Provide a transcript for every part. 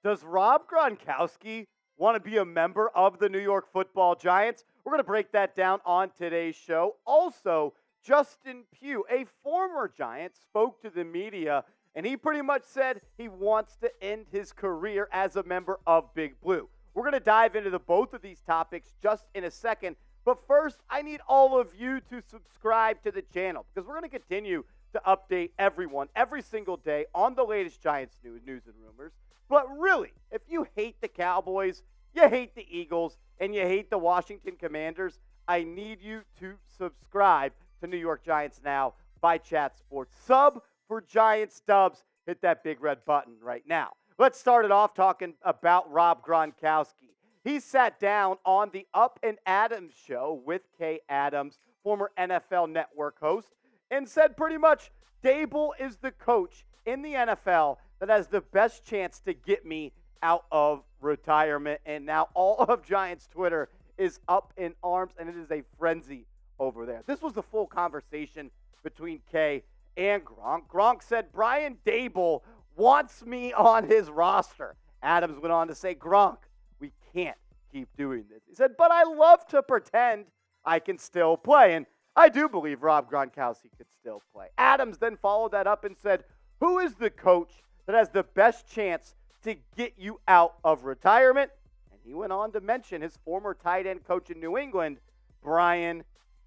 Does Rob Gronkowski want to be a member of the New York Football Giants? We're going to break that down on today's show. Also, Justin Pugh, a former Giant, spoke to the media, and he pretty much said he wants to end his career as a member of Big Blue. We're going to dive into both of these topics just in a second. But first, I need all of you to subscribe to the channel because we're going to continue to update everyone every single day on the latest Giants news and rumors. But really, if you hate the Cowboys, you hate the Eagles, and you hate the Washington Commanders, I need you to subscribe to New York Giants Now by Chat Sports. Sub for Giants Dubs. Hit that big red button right now. Let's start it off talking about Rob Gronkowski. He sat down on the Up and Adams show with Kay Adams, former NFL Network host, and said pretty much Daboll is the coach in the NFL that has the best chance to get me out of retirement. And now all of Giants Twitter is up in arms, and it is a frenzy over there. This was the full conversation between Kay and Gronk. Gronk said Brian Daboll wants me on his roster. Adams went on to say, Gronk, we can't keep doing this. He said, but I love to pretend I can still play. And I do believe Rob Gronkowski could still play. Adams then followed that up and said, who is the coach that has the best chance to get you out of retirement? And he went on to mention his former tight end coach in New England, Brian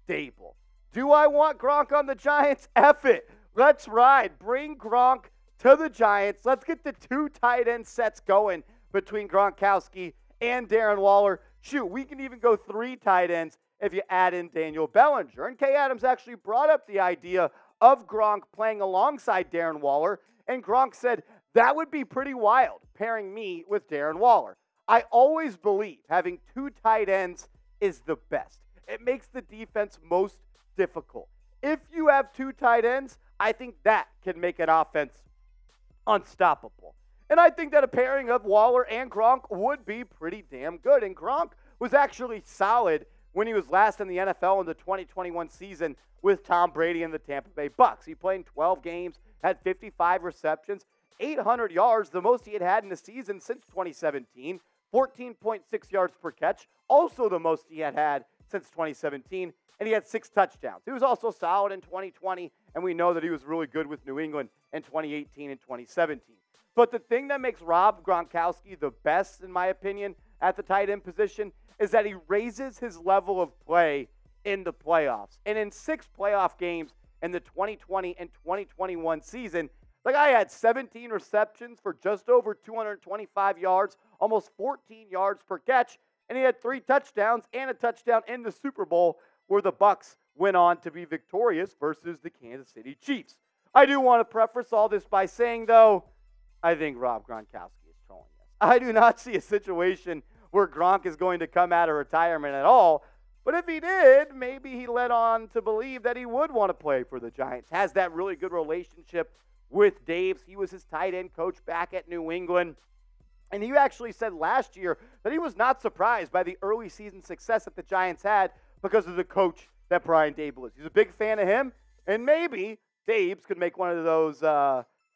Daboll. Do I want Gronk on the Giants? F it. Let's ride. Bring Gronk to the Giants. Let's get the two tight end sets going between Gronkowski and Darren Waller. Shoot, we can even go three tight ends if you add in Daniel Bellinger. And Kay Adams actually brought up the idea of Gronk playing alongside Darren Waller, and Gronk said, that would be pretty wild, pairing me with Darren Waller. I always believe having two tight ends is the best. It makes the defense most difficult. If you have two tight ends, I think that can make an offense unstoppable. And I think that a pairing of Waller and Gronk would be pretty damn good. And Gronk was actually solid when he was last in the NFL in the 2021 season with Tom Brady and the Tampa Bay Bucks. He played in 12 games, had 55 receptions, 800 yards, the most he had in the season since 2017, 14.6 yards per catch, also the most he had since 2017, and he had 6 touchdowns. He was also solid in 2020, and we know that he was really good with New England in 2018 and 2017. But the thing that makes Rob Gronkowski the best, in my opinion, at the tight end position is that he raises his level of play in the playoffs. And in 6 playoff games in the 2020 and 2021 season, the guy had 17 receptions for just over 225 yards, almost 14 yards per catch, and he had 3 touchdowns and a touchdown in the Super Bowl where the Bucks went on to be victorious versus the Kansas City Chiefs. I do want to preface all this by saying, though, I think Rob Gronkowski is trolling us. I do not see a situation where Gronk is going to come out of retirement at all. But if he did, maybe he led on to believe that he would want to play for the Giants. Has that really good relationship with Daves. He was his tight end coach back at New England. And he actually said last year that he was not surprised by the early season success that the Giants had because of the coach that Brian Daboll is. He's a big fan of him. And maybe Daves could make one of those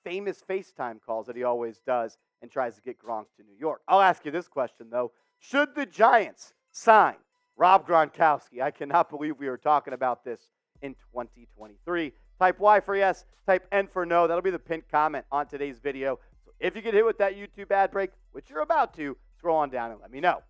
famous FaceTime calls that he always does and tries to get Gronk to New York. I'll ask you this question, though. Should the Giants sign Rob Gronkowski? I cannot believe we are talking about this in 2023. Type Y for yes, type N for no. That'll be the pinned comment on today's video. So if you get hit with that YouTube ad break, which you're about to, scroll on down and let me know.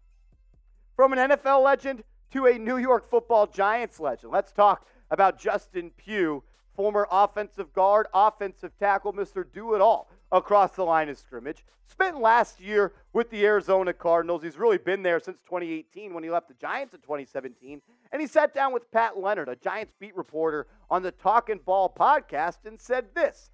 From an NFL legend to a New York Football Giants legend, let's talk about Justin Pugh, former offensive guard, offensive tackle, Mr. Do-It-All across the line of scrimmage. Spent last year with the Arizona Cardinals. He's really been there since 2018 when he left the Giants in 2017. And he sat down with Pat Leonard, a Giants beat reporter, on the Talkin Ball Podcast and said this.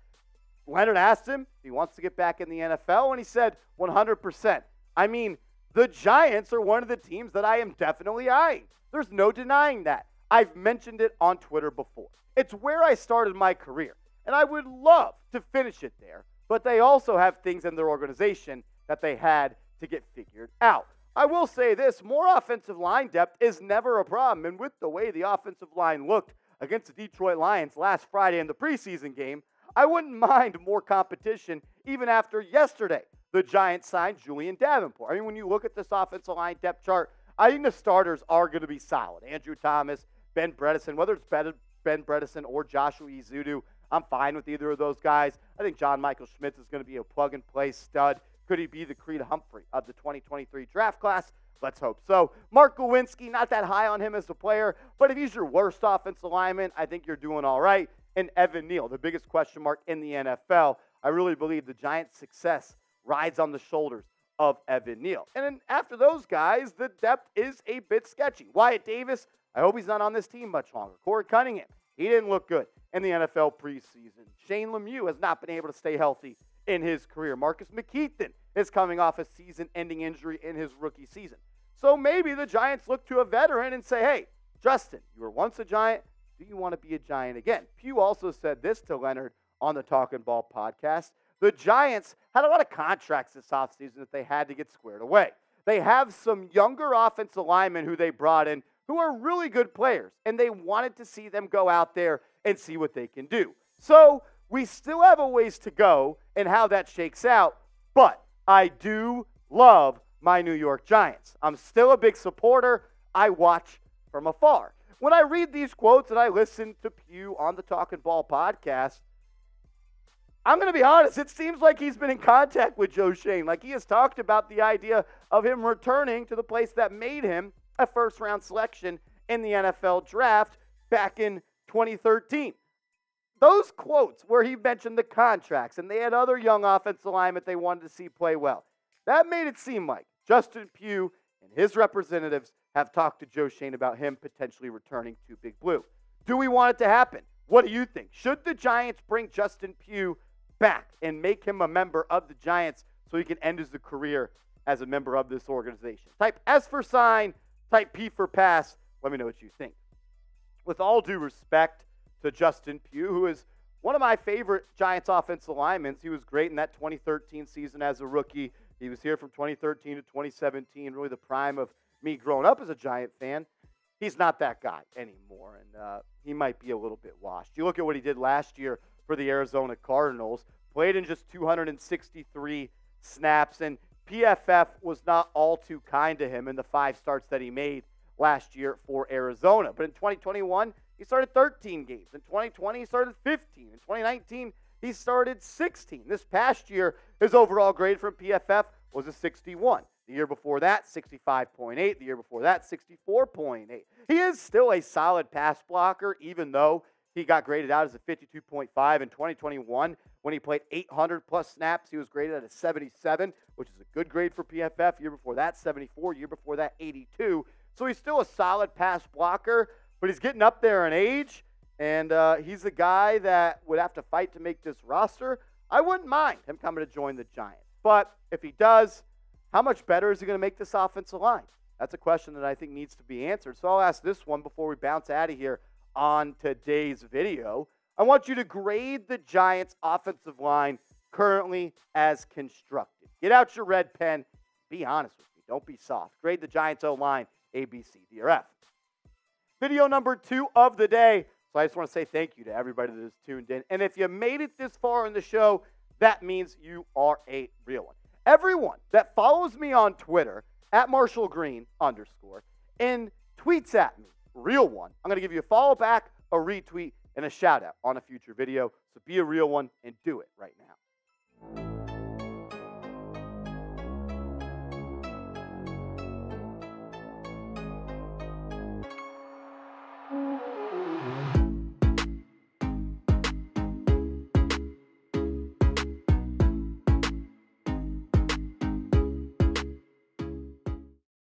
Leonard asked him if he wants to get back in the NFL, and he said 100%. I mean, the Giants are one of the teams that I am definitely eyeing. There's no denying that. I've mentioned it on Twitter before. It's where I started my career, and I would love to finish it there, but they also have things in their organization that they had to get figured out. I will say this, more offensive line depth is never a problem, and with the way the offensive line looked against the Detroit Lions last Friday in the preseason game, I wouldn't mind more competition even after yesterday. the Giants signed Julian Davenport. I mean, when you look at this offensive line depth chart, I think the starters are going to be solid. Andrew Thomas, Ben Bredeson, whether it's Ben Bredeson or Joshua Ezeudu, I'm fine with either of those guys. I think John Michael Schmitz is going to be a plug-and-play stud. Could he be the Creed Humphrey of the 2023 draft class? Let's hope so. Mark Lewinsky, not that high on him as a player, but if he's your worst offensive lineman, I think you're doing all right. And Evan Neal, the biggest question mark in the NFL. I really believe the Giants' success rides on the shoulders of Evan Neal. And then after those guys, the depth is a bit sketchy. Wyatt Davis, I hope he's not on this team much longer. Corey Cunningham, he didn't look good in the NFL preseason. Shane Lemieux has not been able to stay healthy in his career. Marcus McKeithen is coming off a season-ending injury in his rookie season. So maybe the Giants look to a veteran and say, hey, Justin, you were once a Giant. Do you want to be a Giant again? Pugh also said this to Leonard on the Talkin Ball podcast. The Giants had a lot of contracts this offseason that they had to get squared away. They have some younger offensive linemen who they brought in who are really good players, and they wanted to see them go out there and see what they can do. So we still have a ways to go in how that shakes out, but I do love my New York Giants. I'm still a big supporter. I watch from afar. When I read these quotes and I listen to Pugh on the Talkin Ball podcast, I'm going to be honest, it seems like he's been in contact with Joe Schoen. Like he has talked about the idea of him returning to the place that made him a first-round selection in the NFL draft back in 2013. Those quotes where he mentioned the contracts and they had other young offensive linemen they wanted to see play well, that made it seem like Justin Pugh and his representatives have talked to Joe Schoen about him potentially returning to Big Blue. Do we want it to happen? What do you think? Should the Giants bring Justin Pugh back and make him a member of the Giants so he can end his career as a member of this organization? Type S for sign, type P for pass. Let me know what you think. With all due respect to Justin Pugh, who is one of my favorite Giants offensive linemen. He was great in that 2013 season as a rookie. He was here from 2013 to 2017, really the prime of me growing up as a Giant fan. He's not that guy anymore, and he might be a little bit washed. You look at what he did last year for the Arizona Cardinals, played in just 263 snaps, and PFF was not all too kind to him in the 5 starts that he made last year for Arizona. But in 2021, he started 13 games. In 2020, he started 15. In 2019, he started 16. This past year, his overall grade from PFF was a 61. The year before that, 65.8. The year before that, 64.8. He is still a solid pass blocker, even though he got graded out as a 52.5 in 2021. When he played 800-plus snaps, he was graded at a 77, which is a good grade for PFF. Year before that, 74. Year before that, 82. So he's still a solid pass blocker, but he's getting up there in age, and he's a guy that would have to fight to make this roster. I wouldn't mind him coming to join the Giants. But if he does, how much better is he going to make this offensive line? That's a question that I think needs to be answered. So I'll ask this one before we bounce out of here on today's video. I want you to grade the Giants' offensive line currently as constructed. Get out your red pen. Be honest with me. Don't be soft. Grade the Giants' O-line A, B, C, D, or F. Video number 2 of the day. So I just want to say thank you to everybody that has tuned in. And if you made it this far in the show, that means you are a real one. Everyone that follows me on Twitter, at @MarshallGreen_, and tweets at me, real one, I'm going to give you a follow back, a retweet, and a shout out on a future video. So be a real one and do it right now.